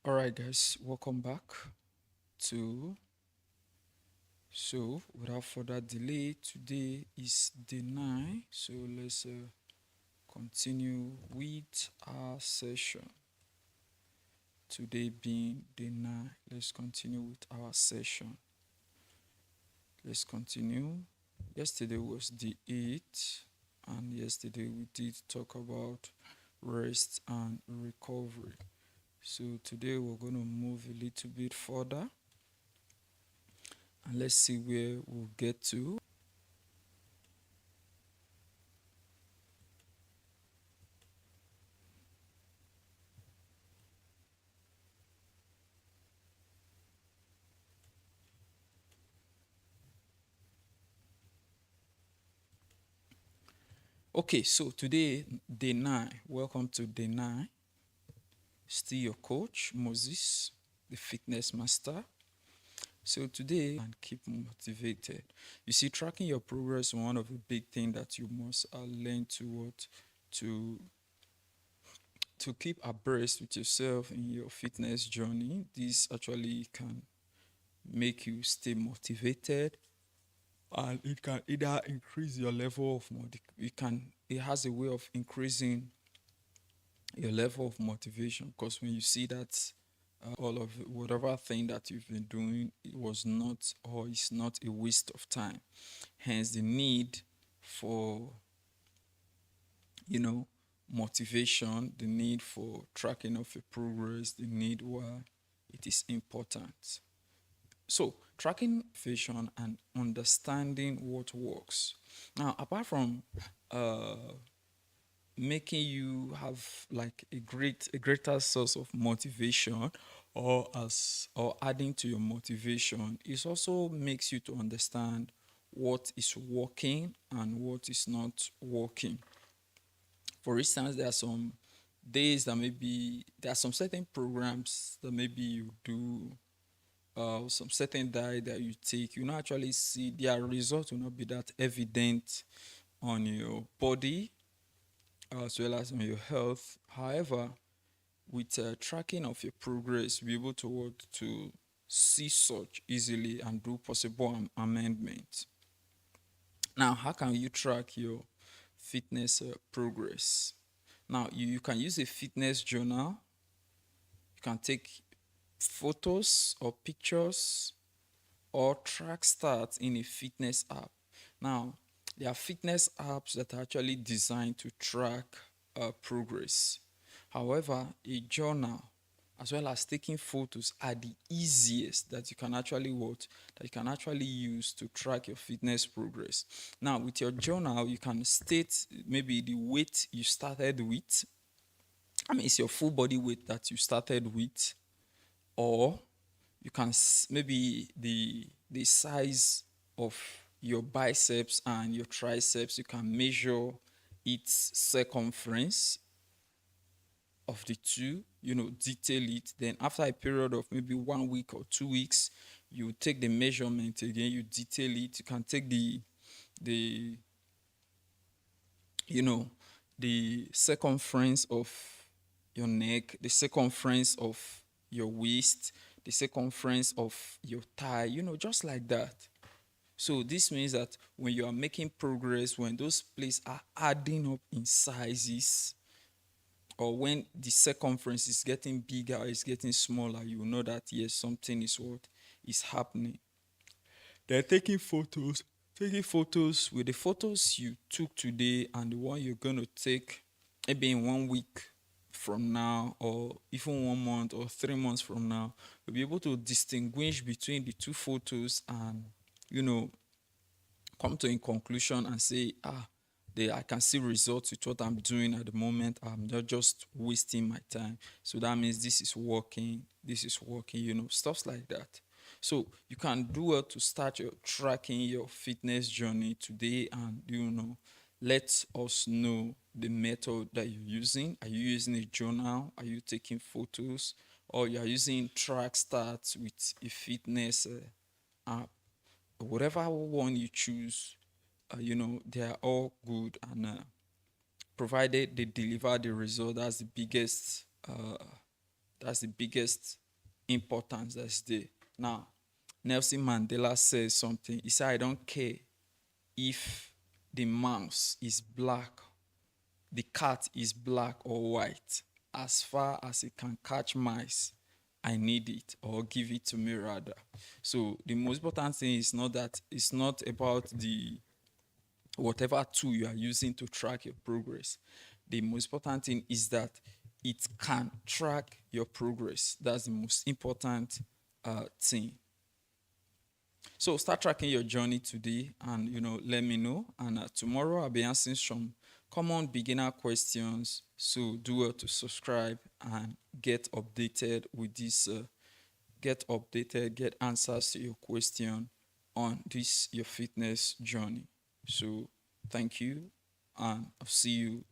All right, guys, welcome back to. So, without further delay, today is day 9. So, let's continue with our session. Today being day 9, let's continue with our session. Let's continue. Yesterday was day 8, and yesterday we did talk about rest and recovery. So, today we're going to move a little bit further and let's see where we'll get to. Okay, so today, day 9. Welcome to day 9. Still your coach, Moses, the fitness master. So today, and keep motivated. You see, tracking your progress is one of the big things that you must learn to what to to keep abreast with yourself in your fitness journey. This actually can make you stay motivated, and it can either increase your level of it has a way of increasing your level of motivation, because when you see that all of whatever thing that you've been doing, it was not or is not a waste of time. Hence the need for you know motivation, the need for tracking of your progress, the need why it is important. So tracking motivation and understanding what works. Now, apart from uh making you have like a greater source of motivation, or adding to your motivation, it also makes you to understand what is working and what is not working. For instance, there are some days that maybe there are some certain programs that maybe you do, some certain diet that you take, you not actually see their results will not be that evident on your body as well as on your health. However, with tracking of your progress, be able to work to see such easily and do possible amendments. Now, how can you track your fitness progress? Now, you can use a fitness journal. You can take photos or pictures or track stats in a fitness app. Now, there are fitness apps that are actually designed to track progress. However, a journal as well as taking photos are the easiest that you can actually use to track your fitness progress. Now, with your journal, you can state maybe the weight you started with. I mean, it's your full body weight that you started with, or you can maybe the size of your biceps and your triceps. You can measure its circumference of the two, detail it. Then after a period of maybe 1 week or 2 weeks, you take the measurement again, you detail it. You can take the you know the circumference of your neck, the circumference of your waist, the circumference of your thigh, just like that. So this means that when you are making progress, when those places are adding up in sizes, or when the circumference is getting bigger or is getting smaller, you know that yes, something is what is happening. They're taking photos with the photos you took today and the one you're going to take maybe in 1 week from now, or even 1 month or 3 months from now. You'll be able to distinguish between the two photos and, you know, come to a conclusion and say, I can see results with what I'm doing at the moment. I'm not just wasting my time. So that means this is working, stuff like that. So you can do well to start your tracking your fitness journey today, and let us know the method that you're using. Are you using a journal? Are you taking photos? Or you are using track stats with a fitness app? Whatever one you choose, they are all good, and provided they deliver the result, that's the biggest That's the biggest importance that's there. Now, Nelson Mandela says something. He said, I don't care if the mouse is black, the cat is black or white. As far as it can catch mice, I need it, or give it to me rather. So the most important thing is not that it's not about the whatever tool you are using to track your progress. The most important thing is that it can track your progress. That's the most important thing. So start tracking your journey today, and let me know. And tomorrow I'll be answering some common beginner questions. So do well to subscribe and get updated with this. Get updated, get answers to your question on this your fitness journey. So thank you, and I'll see you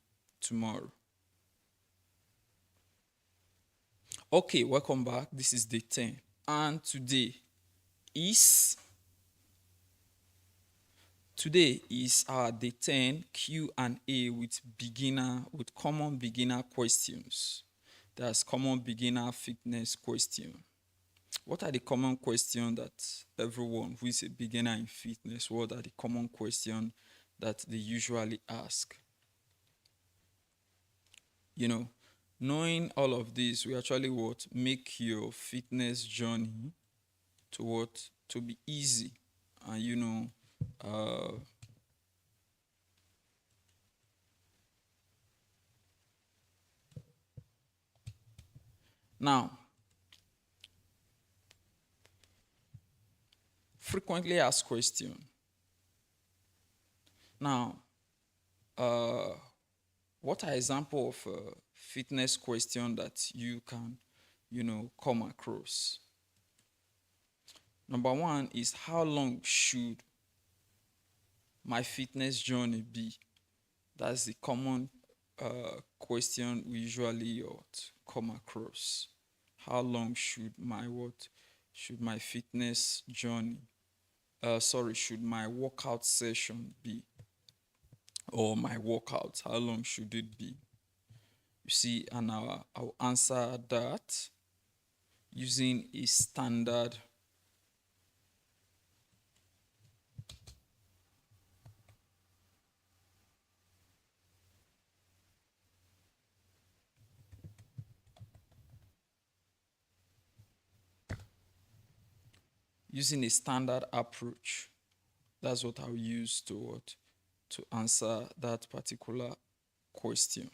tomorrow. Okay, welcome back. This is day 10, and is today is our day 10 Q&A with common beginner questions. That's common beginner fitness question. What are the common questions that everyone who is a beginner in fitness, what are the common questions that they usually ask? You know, knowing all of this will actually what make your fitness journey to be easy. And now frequently asked question. Now, what are example of fitness question that you can, come across? Number one is, how long should my fitness journey be? That's the common question we usually come across. How long should my fitness journey? Should my workout session be, or my workout? How long should it be? You see, and I'll answer that using a standard approach. That's what I'll use to answer that particular question.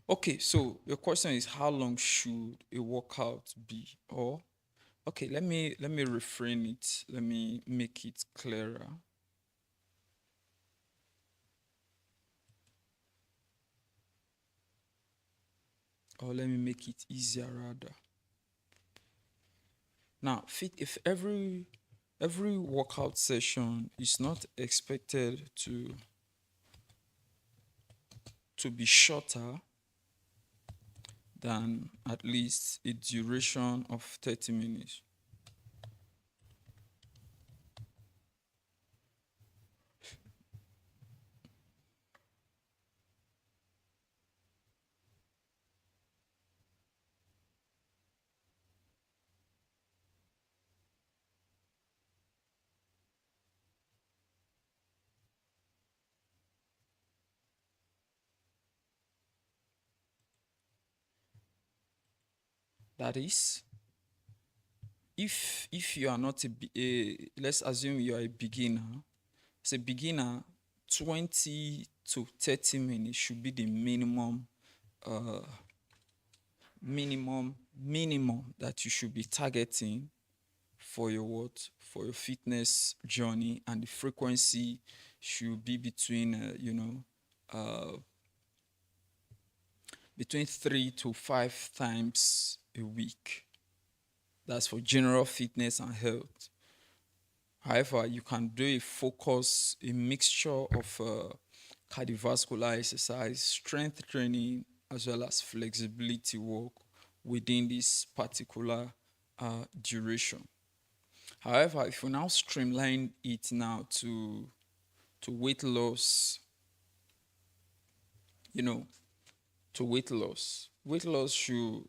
Okay, so your question is, how long should a workout be? Or okay, let me reframe it. Let me make it clearer. Or let me make it easier rather. Now, if every workout session is not expected to be shorter than at least a duration of 30 minutes. That is, if you are not let's assume you are a beginner. As a beginner, 20 to 30 minutes should be the uh, minimum that you should be targeting for your what for your fitness journey, and the frequency should be uh, between 3 to 5 times a week. That's for general fitness and health. However, you can do a mixture of cardiovascular exercise, strength training, as well as flexibility work within this particular duration. However, if you now streamline it now to weight loss, you know, to weight loss should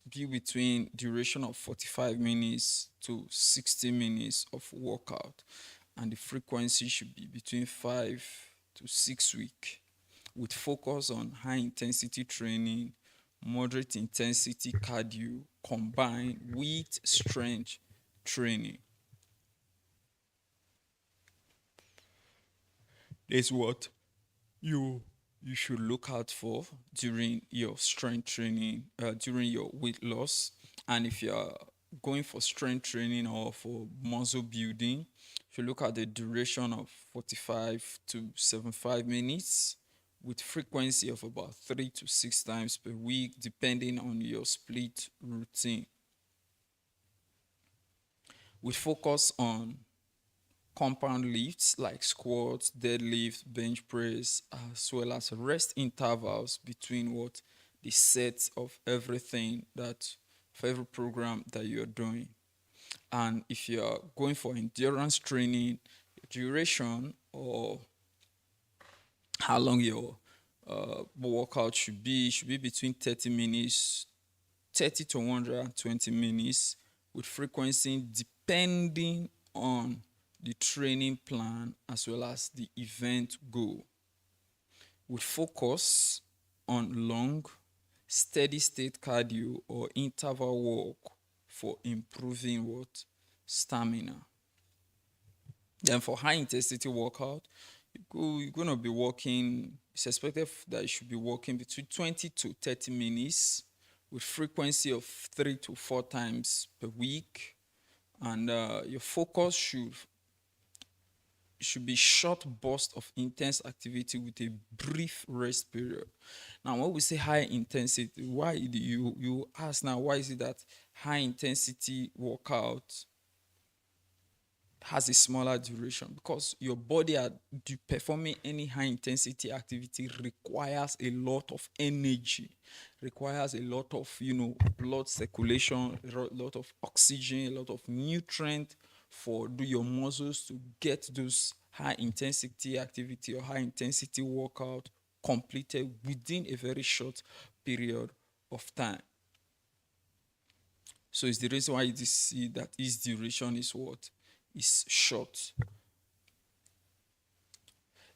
be between duration of 45 minutes to 60 minutes of workout, and the frequency should be between 5 to 6 weeks, with focus on high intensity training, moderate intensity cardio combined with strength training. Is what you you should look out for during your strength training, during your weight loss. And if you're going for strength training or for muscle building, if you look at the duration of 45 to 75 minutes, with frequency of about 3 to 6 times per week, depending on your split routine. We focus on compound lifts like squats, deadlift, bench press, as well as rest intervals between what the sets of everything that for every program that you're doing. And if you're going for endurance training, duration or how long your workout should be between 30 minutes, 30 to 120 minutes, with frequency depending on the training plan as well as the event goal. We focus on long, steady state cardio or interval walk for improving what? Stamina. Then for high intensity workout, you're going to be walking, it's expected that you should be walking between 20 to 30 minutes with frequency of 3 to 4 times per week. And your focus should be short burst of intense activity with a brief rest period. Now, when we say high intensity, why do you ask now? Why is it that high intensity workout has a smaller duration? Because your body performing any high intensity activity requires a lot of energy, requires a lot of blood circulation, a lot of oxygen, a lot of nutrient for your muscles to get those high intensity activity or high intensity workout completed within a very short period of time. So it's the reason why you see that its duration is what? Is short.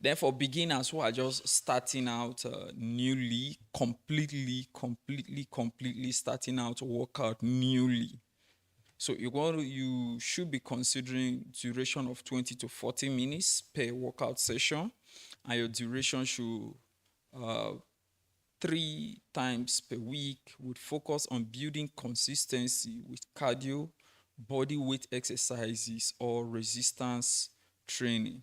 Then for beginners who are just starting out completely starting out to work out newly. So you should be considering duration of 20 to 40 minutes per workout session, and your duration should 3 times per week, with focus on building consistency with cardio, body weight exercises, or resistance training.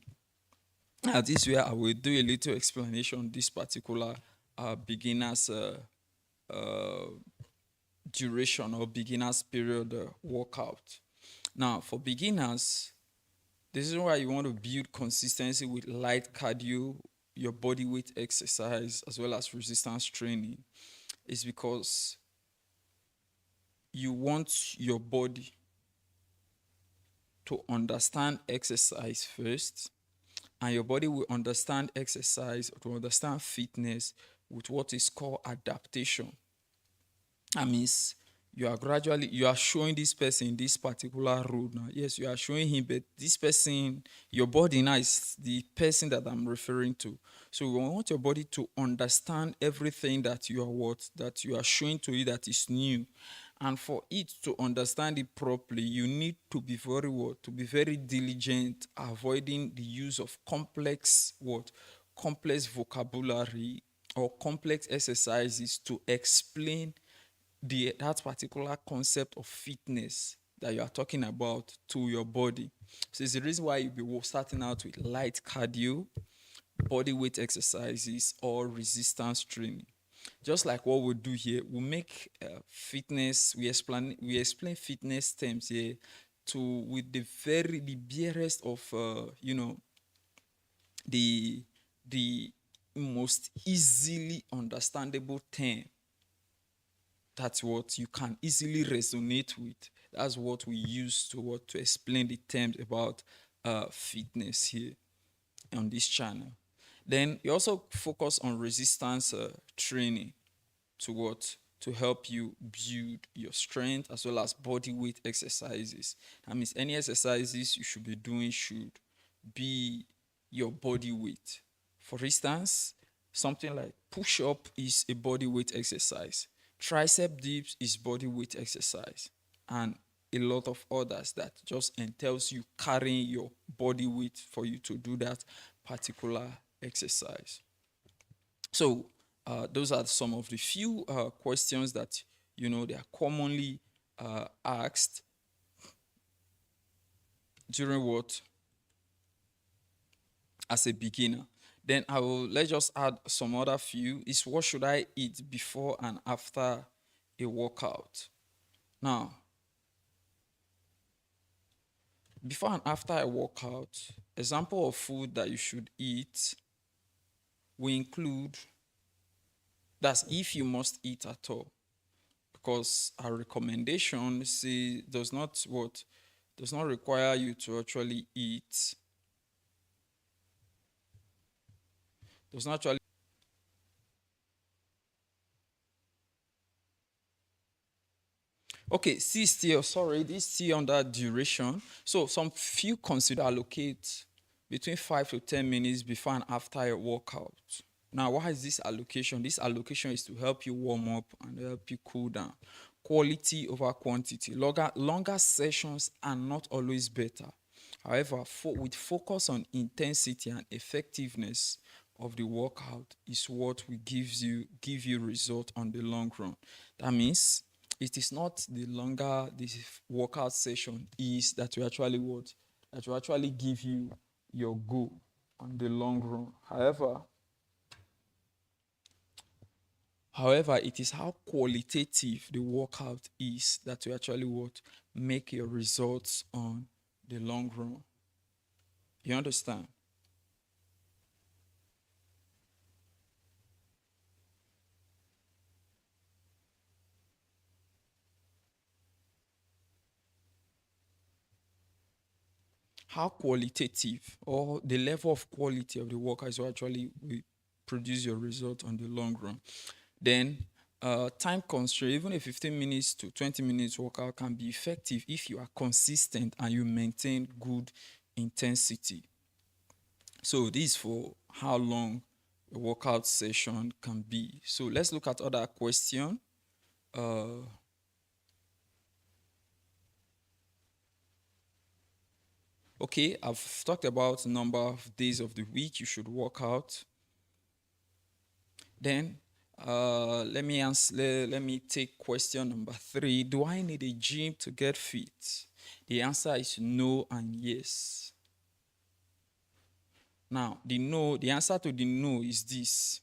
Now, this is where I will do a little explanation on this particular beginners uh, duration or beginners period workout. Now, for beginners, this is why you want to build consistency with light cardio, your body weight exercise, as well as resistance training. Is because you want your body to understand exercise first, and your body will understand exercise, to understand fitness with what is called adaptation. That means you are showing this person this particular road now. Yes, you are showing him, but this person, your body now is the person that I'm referring to. So we want your body to understand everything that you are showing to you that is new, And for it to understand it properly, you need to be very what? To be very diligent, avoiding the use of complex what? Complex vocabulary or complex exercises to explain that particular concept of fitness that you are talking about to your body. So it's the reason why you'll be starting out with light cardio, body weight exercises, or resistance training. Just like what we do here, we make fitness. We explain fitness terms here to with the barest of the the most easily understandable term. That's what you can easily resonate with. That's what we use to explain the terms about fitness here on this channel. Then you also focus on resistance training to what? To help you build your strength as well as body weight exercises. That means any exercises you should be doing should be your body weight. For instance, something like push up is a body weight exercise, tricep dips is body weight exercise, and a lot of others that just entails you carrying your body weight for you to do that particular exercise. So those are some of the few questions that they are commonly asked during what as a beginner. Then let's just add some other few. Is what should I eat before and after a workout? Now, before and after a workout, example of food that you should eat will include, that's if you must eat at all, because our recommendation does not require you to actually eat, does not actually. Okay, see still, sorry, this still under duration. So some few consider allocate between 5 to 10 minutes before and after a workout. Now, why is this allocation? This allocation is to help you warm up and help you cool down. Quality over quantity. Longer sessions are not always better. However, with focus on intensity and effectiveness of the workout is what will give you result on the long run. That means it is not the longer the workout session is that will actually give you your goal on the long run. However, it is how qualitative the workout is that will actually make your results on the long run. You understand? How qualitative or the level of quality of the workout is what actually will produce your result on the long run. Then time constraint, even a 15 minutes to 20 minutes workout can be effective if you are consistent and you maintain good intensity. So this is for how long a workout session can be. So let's look at other question. Okay, I've talked about number of days of the week you should work out. Then let me take question number 3. Do I need a gym to get fit? The answer is no and yes. Now, the answer to the no is this.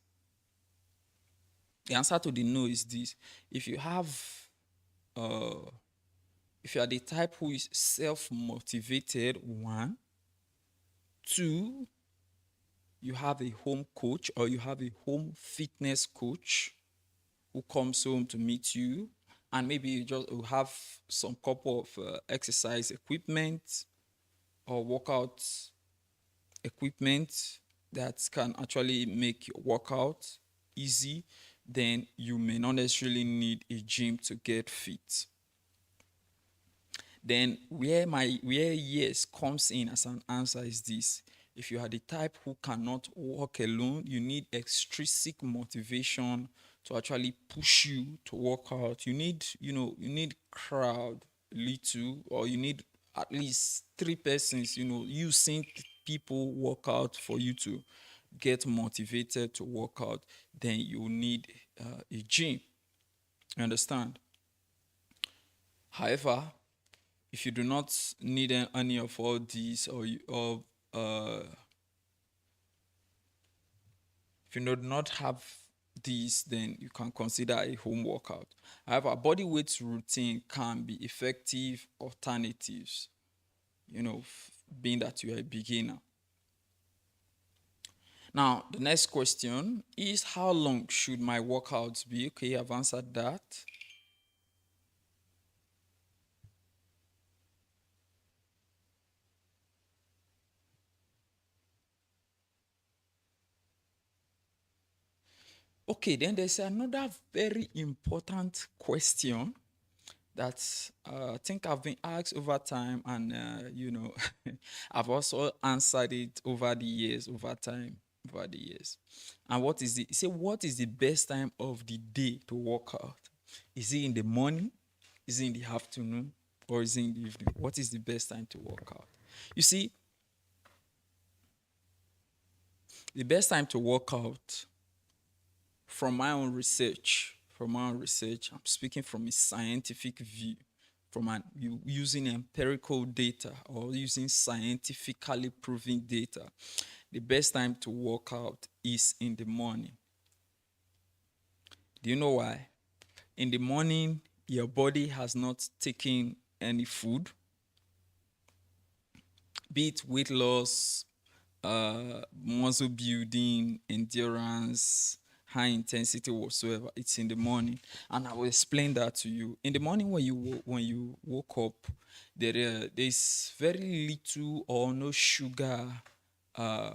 The answer to the no is this. If you are the type who is self-motivated, 1, 2, you have a home coach or you have a home fitness coach who comes home to meet you, and maybe you just have some couple of exercise equipment or workout equipment that can actually make your workout easy, then you may not necessarily need a gym to get fit. Then where yes comes in as an answer is this. If you are the type who cannot walk alone, you need extrinsic motivation to actually push you to work out. You need, you need crowd little, or you need at least three persons, you seeing people work out for you to get motivated to work out. Then you need a gym. You understand? However, if you do not need any of all these, or if you do not have these, then you can consider a home workout. However, body weight routine can be effective alternatives, being that you are a beginner. Now, the next question is, how long should my workouts be? Okay, I've answered that. Okay, then there's another very important question that I think I've been asked over time, and I've also answered it over the years, over time, over the years. And what is the best time of the day to work out? Is it in the morning? Is it in the afternoon? Or is it in the evening? What is the best time to work out? You see, the best time to work out, from my own research, I'm speaking from a scientific view, using empirical data or using scientifically proven data. The best time to work out is in the morning. Do you know why? In the morning, your body has not taken any food, be it weight loss, muscle building, endurance, high intensity whatsoever. It's in the morning, and I will explain that to you. In the morning, when you woke up, there's very little or no uh,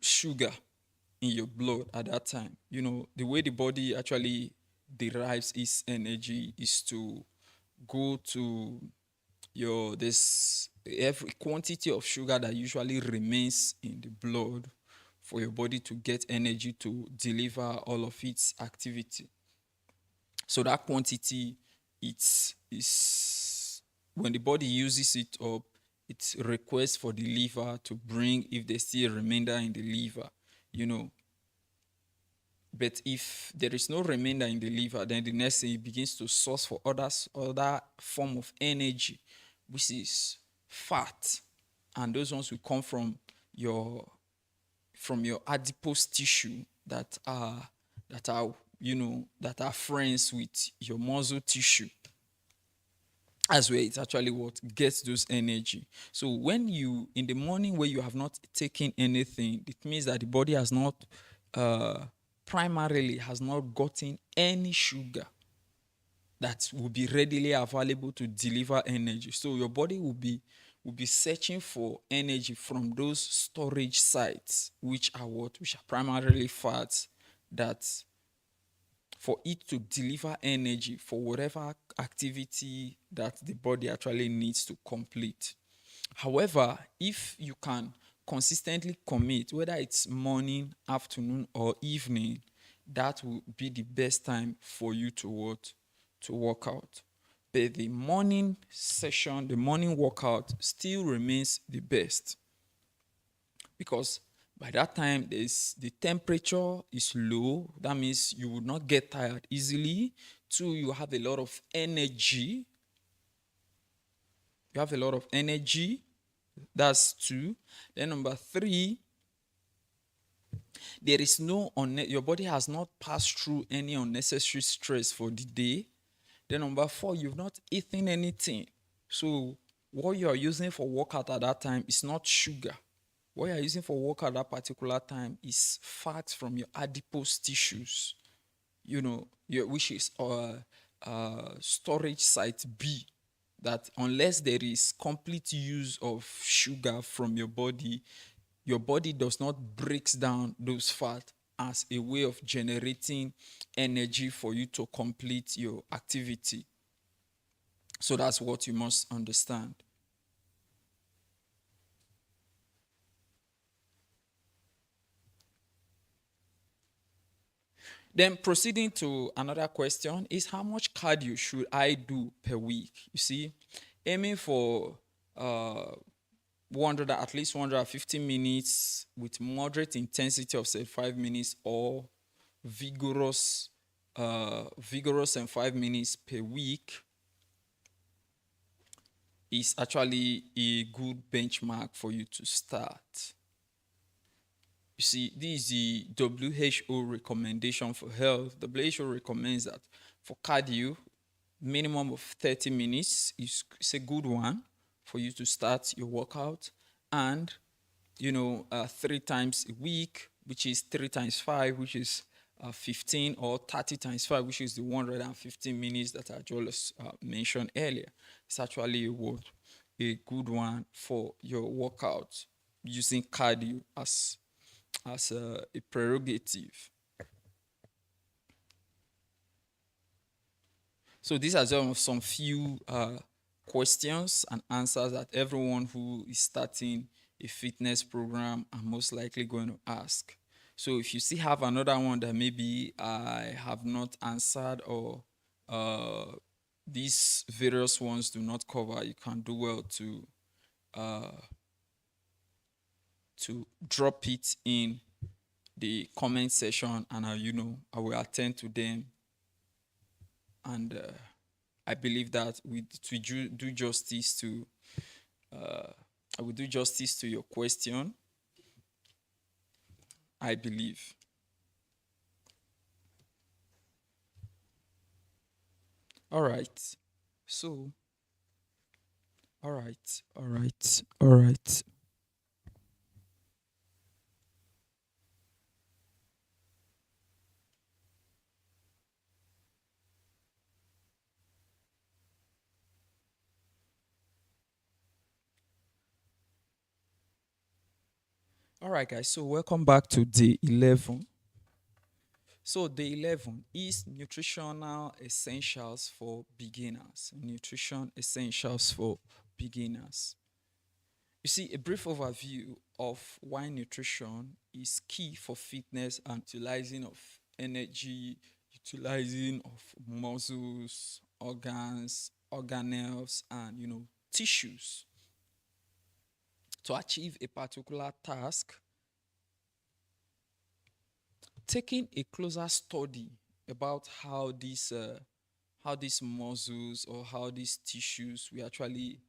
sugar in your blood at that time. The way the body actually derives its energy is to go to your this every quantity of sugar that usually remains in the blood for your body to get energy to deliver all of its activity. So that quantity, it's is when the body uses it up, it requests for the liver to bring, if there's still a remainder in the liver, you know. But if there is no remainder in the liver, then the next thing, it begins to source for other form of energy, which is fat, and those ones will come your from your adipose tissue that are friends with your muscle tissue. That's where it's actually what gets those energy. So when you, in the morning, where you have not taken anything, it means that the body has not uh primarily has not gotten any sugar that will be readily available to deliver energy. So your body will be searching for energy from those storage sites, which are primarily fats, that for it to deliver energy for whatever activity that the body actually needs to complete. However, if you can consistently commit, whether it's morning, afternoon, or evening, that will be the best time for you to work out. But the morning session, the morning workout still remains the best, because by that time the temperature is low. That means you will not get tired easily. Two, you have a lot of energy. You have a lot of energy. That's two. Then number three, there is your body has not passed through any unnecessary stress for the day. Then number four, you've not eaten anything. So what you are using for workout at that time is not sugar. What you are using for workout at that particular time is fat from your adipose tissues, which is storage site B. That unless there is complete use of sugar from your body does not breaks down those fat as a way of generating energy for you to complete your activity. So that's what you must understand. Then proceeding to another question is how much cardio should I do per week? You see, aiming for uh 100 at least 150 minutes with moderate intensity of say 5 minutes or vigorous vigorous and 5 minutes per week is actually a good benchmark for you to start. You see, this is the WHO recommendation for health. WHO recommends that for cardio, minimum of 30 minutes is a good one for you to start your workout. And, 3 times a week, which is 3 times 5, which is 15, or 30 times 5, which is the 115 minutes that I just mentioned earlier. It's actually a good one for your workout using cardio as a prerogative. So these are just some few questions and answers that everyone who is starting a fitness program are most likely going to ask. So if you still have another one that maybe I have not answered, or uh, these various ones do not cover, you can do well uh, to drop it in the comment section, and I will attend to them. And I believe that we do justice to uh, I will do justice to your question. I believe. All right. So, all right, all right, all right. All right, guys. So, welcome back to day 11. So, day 11 is nutritional essentials for beginners. Nutrition essentials for beginners. You see, a brief overview of why nutrition is key for fitness and utilizing of energy, utilizing of muscles, organs, organelles, and tissues to achieve a particular task. Taking a closer study about how these muscles or how these tissues we actually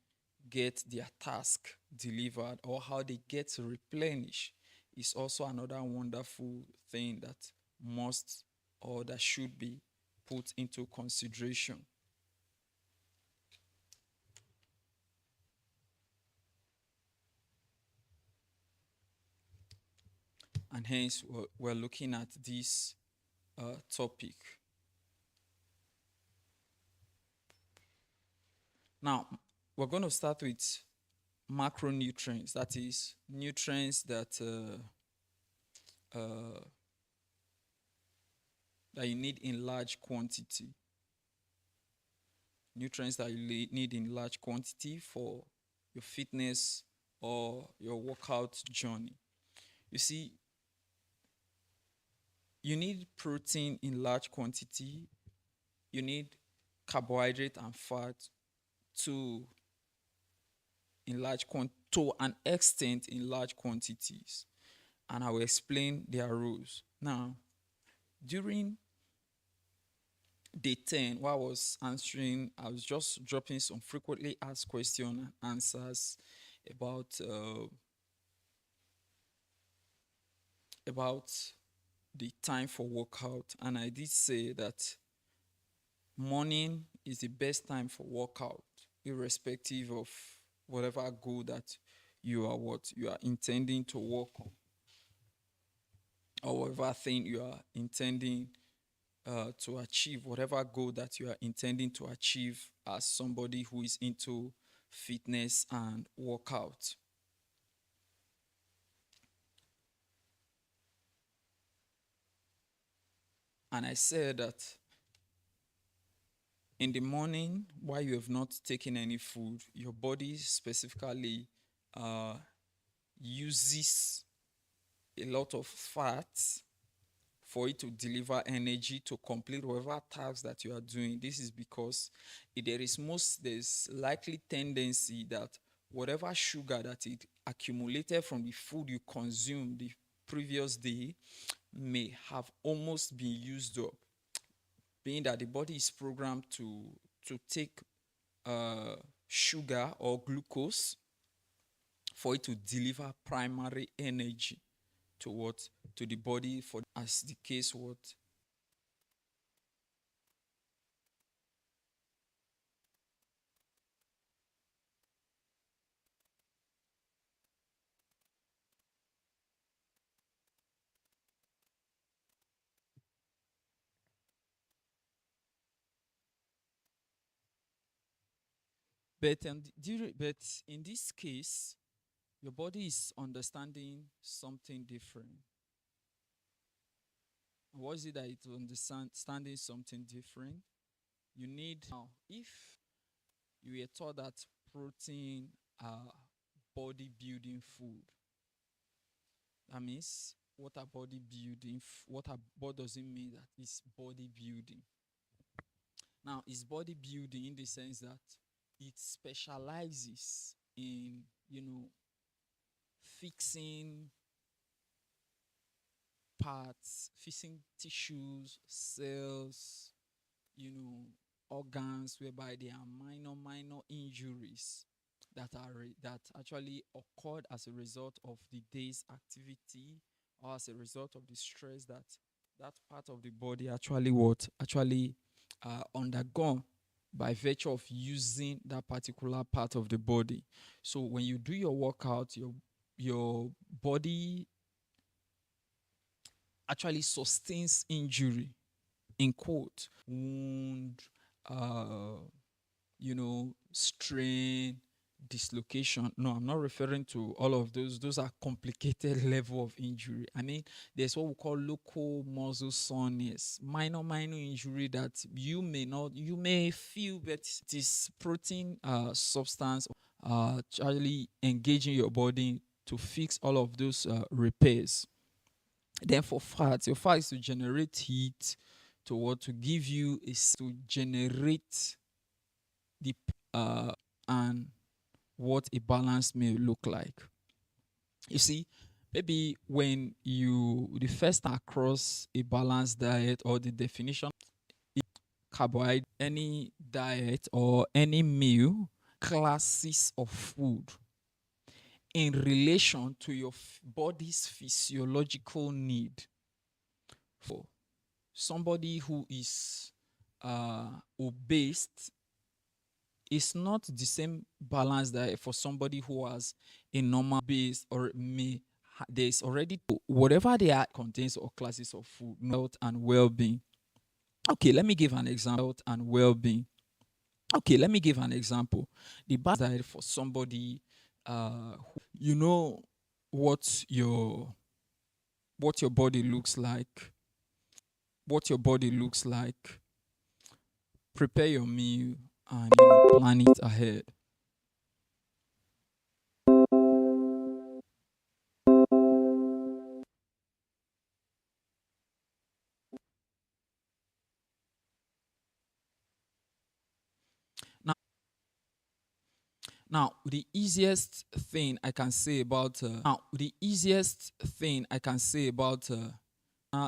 get their task delivered, or how they get replenished, is also another wonderful thing that must or that should be put into consideration. And hence we're looking at this topic. Now, we're going to start with macronutrients, that is, nutrients uh, that you need in large quantity. Nutrients that you need in large quantity for your fitness or your workout journey. You see, you need protein in large quantity, you need carbohydrate and fat to to an extent in large quantities, and I will explain their rules. Now, during day 10, while I was just dropping some frequently asked questions and answers about the time for workout, and I did say that morning is the best time for workout, irrespective of whatever goal that you are intending to work on, or whatever thing you are intending to achieve, whatever goal that you are intending to achieve as somebody who is into fitness and workout. And I said that in the morning, while you have not taken any food, your body specifically uses a lot of fat for it to deliver energy to complete whatever task that you are doing. This is because there's likely tendency that whatever sugar that it accumulated from the food you consumed the previous day may have almost been used up, being that the body is programmed to take uh, sugar or glucose for it to deliver primary energy to what to the body, for as the case what. But in this case, your body is understanding something different. What is it that it's understanding something different? You need now, if you were taught that protein are bodybuilding food, that means what does it mean that it's bodybuilding? Now, it's bodybuilding in the sense that it specializes in, fixing parts, fixing tissues, cells, you know, organs, whereby there are minor injuries that actually occurred as a result of the day's activity, or as a result of the stress that that part of the body actually undergone by virtue of using that particular part of the body. So when you do your workout, your body actually sustains injury, in quote, wound, uh, strain, dislocation. No, I'm not referring to all of those. Those are complicated level of injury. I mean, there's what we call local muscle soreness, minor injury that you may feel, but it is protein substance actually engaging your body to fix all of those repairs. Then for fats, your fat is to generate heat, to give you to generate the and what a balance may look like. You see, maybe when you the first time across a balanced diet, or the definition carbohydrate, any diet or any meal, classes of food in relation to your body's physiological need. For somebody who is obese, it's not the same balance that for somebody who has a normal base, or may there's already whatever they are contains or classes of food, health and well-being. Okay, let me give an example. Health and well-being. Okay, let me give an example. The best diet for somebody you know what your body looks like, prepare your meal, and plan it ahead. Now, the easiest thing I can say about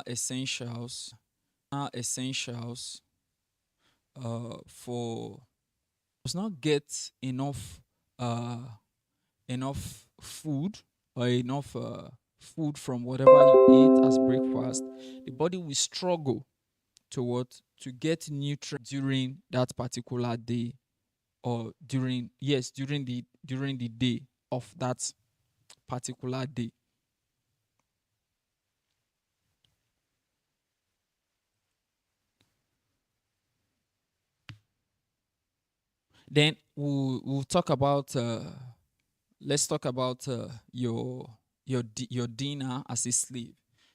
essentials for does not get uh enough food, or enough food from whatever you eat as breakfast, the body will struggle to get nutrients during that particular day, or during the day of that particular day. Then we'll talk about let's talk about your dinner as a slave.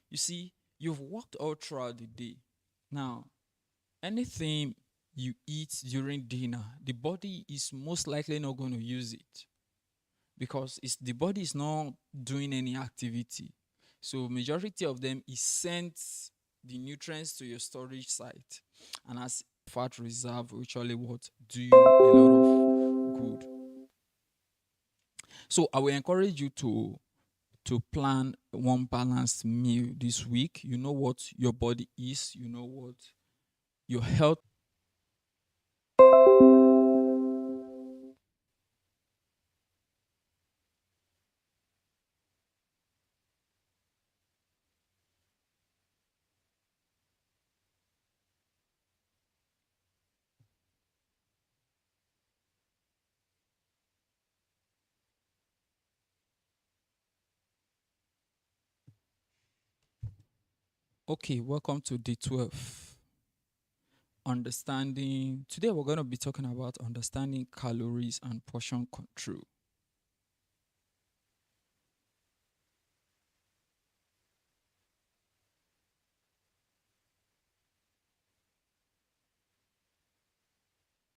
You see, you've worked all throughout the day. Now, anything you eat during dinner, the body is most likely not going to use it, because the body is not doing any activity. So majority of them is sent the nutrients to your storage site, and as fat reserve will actually what do you a lot of good. So I will encourage you to plan one balanced meal this week. You know what your body is, you know what your health. Okay, welcome to day 12. Understanding. Today we're going to be talking about understanding calories and portion control.